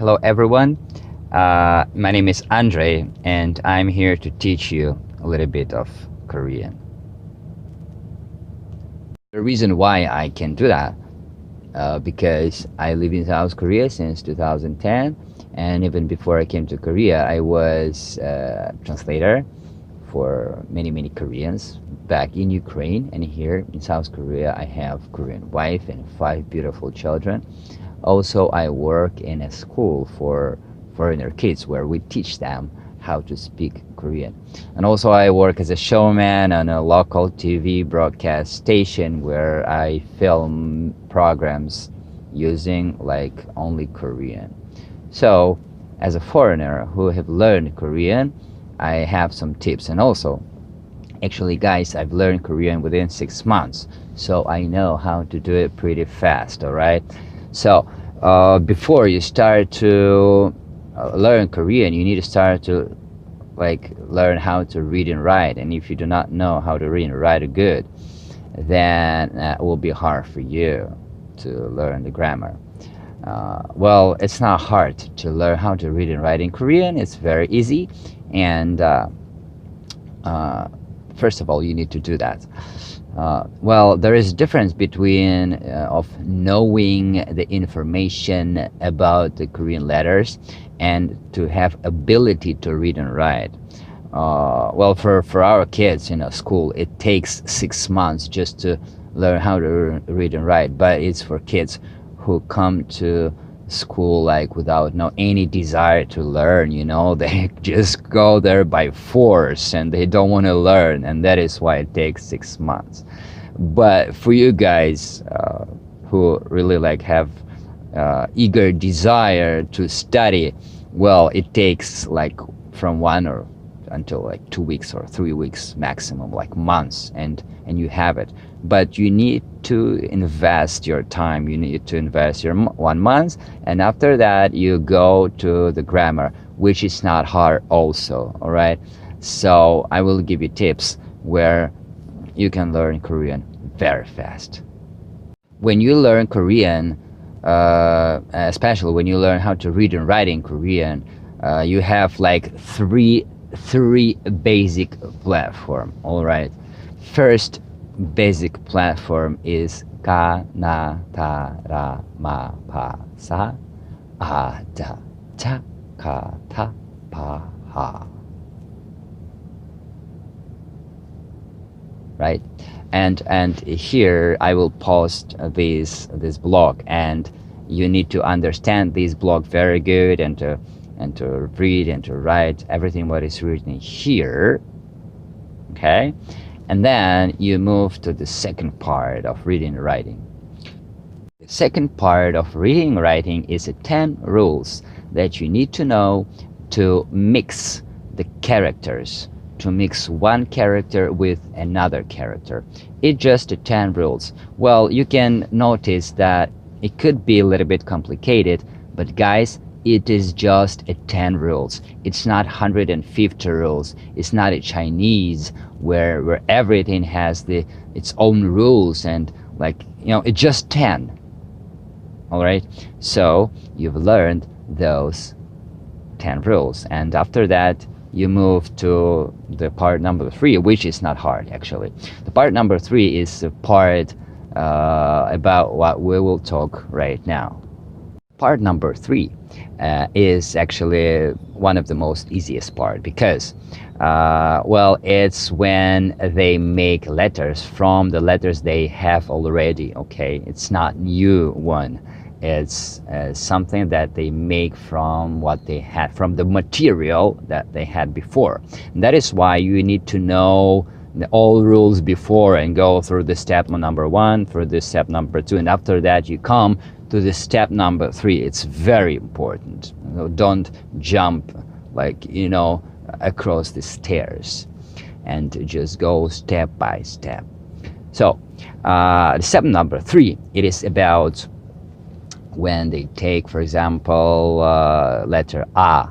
Hello, everyone. My name is Andre, and I'm here to teach you a little bit of Korean. The reason why I can do that, because I live in South Korea since 2010, and even before I came to Korea, I was a translator for many Koreans back in Ukraine, and here in South Korea, I have Korean wife and 5 beautiful children. Also, I work in a school for foreigner kids where we teach them how to speak Korean. And also, I work as a showman on a local TV broadcast station where I film programs using like only Korean. So, as a foreigner who have learned Korean, I have some tips. And also, actually, guys, I've learned Korean within 6 months, so I know how to do it pretty fast. All right. So, before you start to learn Korean, you need to start to like learn how to read and write. And if you do not know how to read and write good, then it will be hard for you to learn the grammar. Well, it's not hard to learn how to read and write in Korean. It's very easy, and uh, first of all, you need to do that. Well, there is a difference between of knowing the information about the Korean letters and to have ability to read and write. Well, for our kids in a school, it takes 6 months just to learn how to read and write. But it's for kids who come to school like without no any desire to learn. They just go there by force and they don't want to learn, and that is why it takes 6 months. But for you guys who really like have eager desire to study, well, it takes like from 1 or until like 2 weeks or 3 weeks maximum, like months, and you have it. But you need to invest your time. You need to invest your 1 month, and after that you go to the grammar, which is not hard also. All right. So I will give you tips where you can learn Korean very fast. When you learn Korean, especially when you learn how to read and write in Korean, you have like three basic platform. All right. First basic platform is ka na ta ra ma pa sa a da ta ka ta pa ha. Right. And here I will post this blog, and you need to understand this blog very good, and to read and to write everything what is written here. Okay. And then you move to the second part of reading and writing. The second part of reading and writing is 10 rules that you need to know to mix the characters, to mix one character with another character. It's just 10 rules. Well, you can notice that it could be a little bit complicated, but guys, it is just 10 rules. It's not 150 rules. It's not a Chinese where everything has its own rules, and like, it's just 10. All right. So you've learned those 10 rules, and after that you move to the part number 3, which is not hard actually. The part number 3 is the part about what we will talk right now. Part number 3 is actually one of the most easiest part, because well, it's when they make letters from the letters they have already. Okay, it's not new one. It's something that they make from what they had, from the material that they had before. And that is why you need to know all rules before and go through the step number 1, through the step number 2, and after that you come to the step number 3. It's very important. Don't jump like across the stairs, and just go step by step. So step number 3, it is about when they take, for example, letter A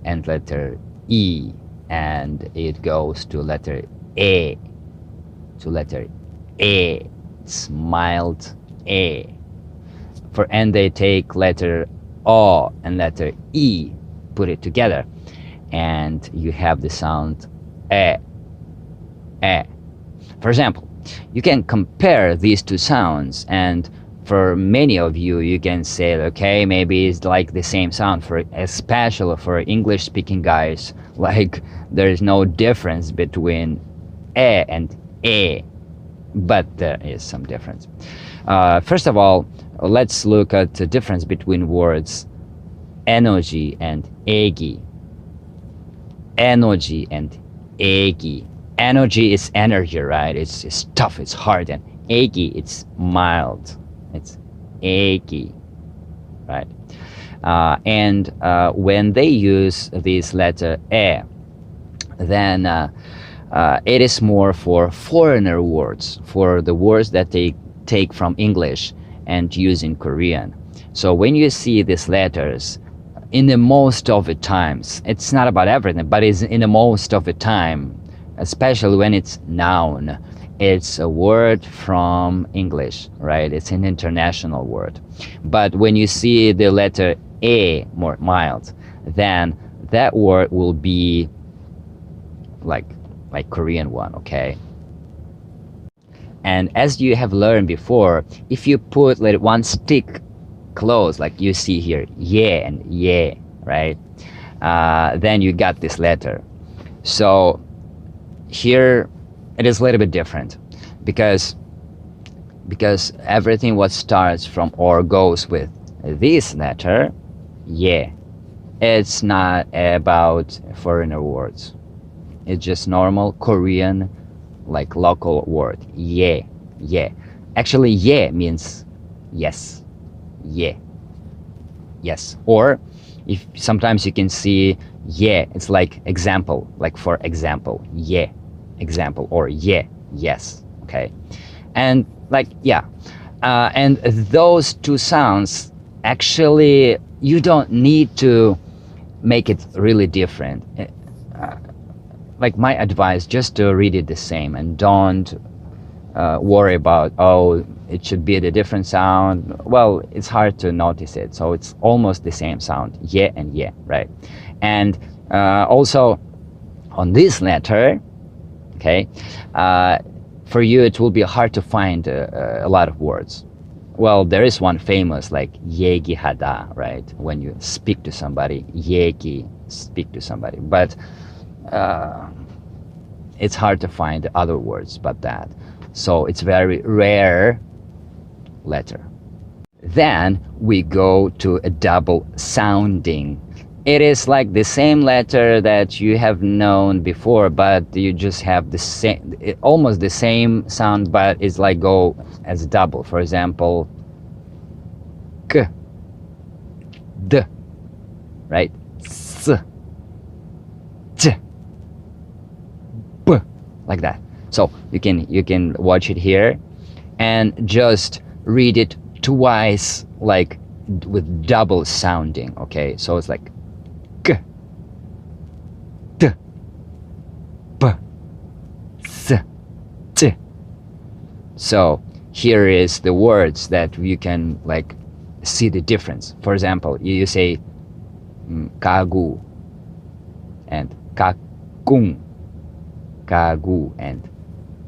and letter E, and it goes to letter A, it's mild A. And they take letter O and letter E, put it together, and you have the sound E, E. For example, you can compare these two sounds, and for many of you, you can say, okay, maybe it's like the same sound, for especially for English speaking guys, like there is no difference between E and E, but there is some difference. First of all, let's look at the difference between words energy and egi. Energy and egi. Energy is energy, right? It's tough, it's hard, and egi, it's mild. It's egi, right? And when they use this letter e, then it is more for foreigner words, for the words that they take from English and use in Korean. So when you see these letters, in the most of the times, it's not about everything, but it's in the most of the time, especially when it's noun, it's a word from English, right? It's an international word. But when you see the letter A, more mild, then that word will be like Korean one, okay? And as you have learned before, if you put like one stick close, like you see here, yeah and yeah, right? Then you got this letter. So here it is a little bit different, because everything what starts from or goes with this letter, yeah, it's not about foreigner words. It's just normal Korean, like local word. Yeah, yeah. Actually, yeah means yes, yeah, yes. Or if sometimes you can see yeah, it's like example, like for example, yeah, example, or yeah, yes, okay. And like yeah, and those two sounds, actually you don't need to make it really different. Like my advice, just to read it the same, and don't worry about, oh, it should be the different sound. Well, it's hard to notice it, so it's almost the same sound, yeah and yeah, right? And also on this letter, okay, for you it will be hard to find a lot of words. Well, there is one famous, like yegi hada, right? When you speak to somebody, yegi, speak to somebody, but it's hard to find other words but that. So it's very rare letter. Then we go to a double sounding. It is like the same letter that you have known before, but you just have the same, almost the same sound, but it's like go as double. For example, k, d, right? S, t, b, like that. So you can watch it here and just read it twice, like with double sounding. Okay, so it's like g, d, b, s, t. So here is the words that you can like see the difference. For example, you say kagu and kakung, kagu and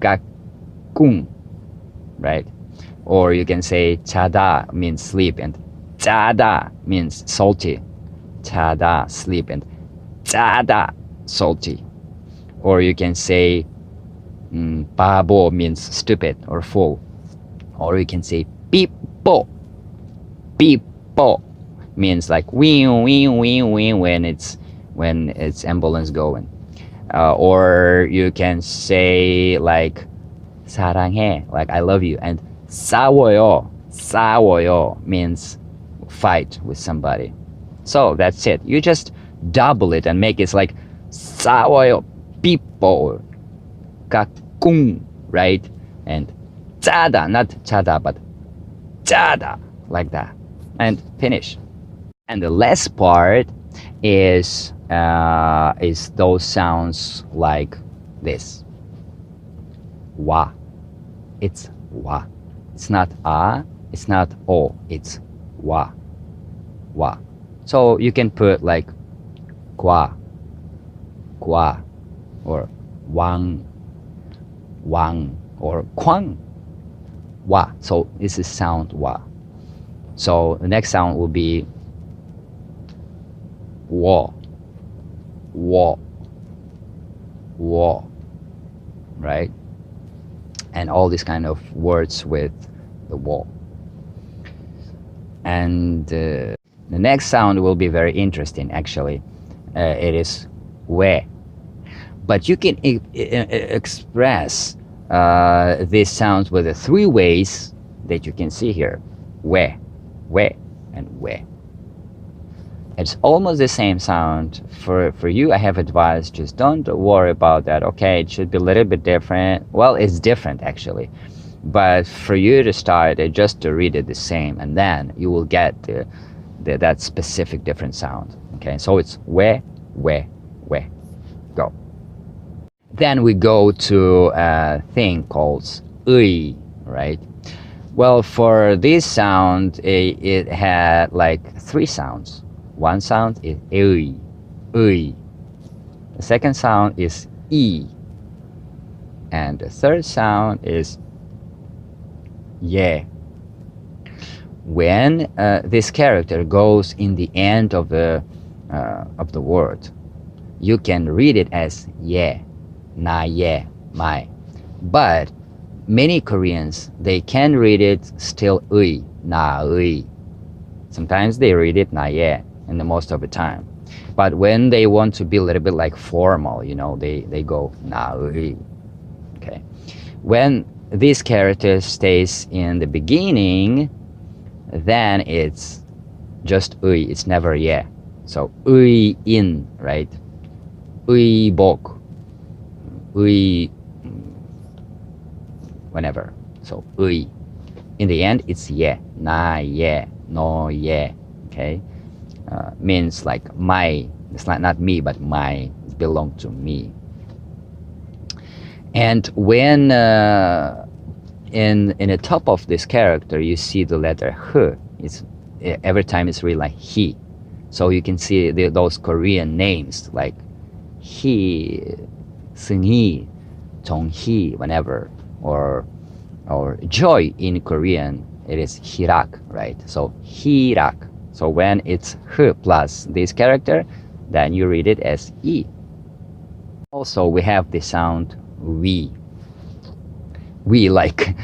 kakung, right? Or you can say chada means sleep, and chada means salty. Chada, sleep, and chada, salty. Or you can say babo means stupid or fool. Or you can say pipo. Pipo means like wing, wing, wing, wing when it's ambulance going. Or you can say like 사랑해, like I love you, and 싸워요, 싸워요 means fight with somebody. So that's it. You just double it and make it like 싸워요, people, kakung, right? And 짜다, not 짜다, but 짜다, like that, and finish. And the last part is those sounds like this. Wa. It's wa. It's not a, it's not o, it's wa. Wa. So you can put like kwa, kwa, or wang, wang, or kwang, wa. So this is sound wa. So the next sound will be wo, wo, wo, right? And all these kind of words with the wo. And the next sound will be very interesting, actually. It is we. But you can express these sounds with the three ways that you can see here. We, and we. It's almost the same sound. For you, I have advice, just don't worry about that. Okay, it should be a little bit different. Well, it's different, actually. But for you to start, just to read it the same, and then you will get that specific different sound. Okay, so it's we. Go. Then we go to a thing called ui, right? Well, for this sound, it had like three sounds. One sound is ui. The second sound is e. And the third sound is ye. When this character goes in the end of the word, you can read it as ye, na ye, mai. But many Koreans, they can read it still ui, na ui. Sometimes they read it na ye, and the most of the time. But when they want to be a little bit like formal, they go na ui. Okay. When this character stays in the beginning, then it's just ui, it's never ye. So ui in, right? Ui bok, ui whenever. So ui. In the end, it's ye, na ye, no ye. Okay, means like my. It's not me, but my. It belongs to me. And when in the top of this character, you see the letter h. It's every time it's really like he. So you can see those Korean names like he, Seung-hee, Jong-hee, whenever, or joy in Korean, it is hirak, right? So hirak. So when it's h plus this character, then you read it as e. Also, we have the sound we. We like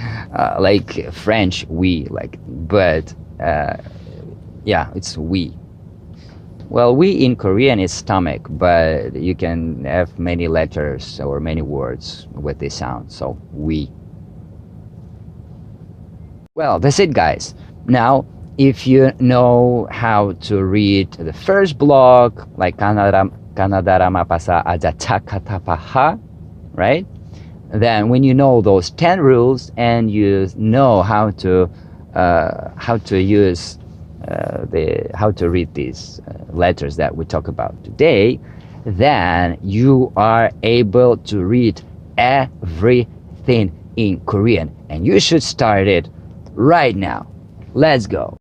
French we, like, but yeah, it's we. Well, we in Korean is stomach, but you can have many letters or many words with this sound. So we. Well, that's it, guys. Now, if you know how to read the first block, like Kanadara Mapasa Ajachakatapaha, right? Then when you know those 10 rules and you know how to use how to read these letters that we talk about today, then you are able to read everything in Korean, and you should start it right now. Let's go.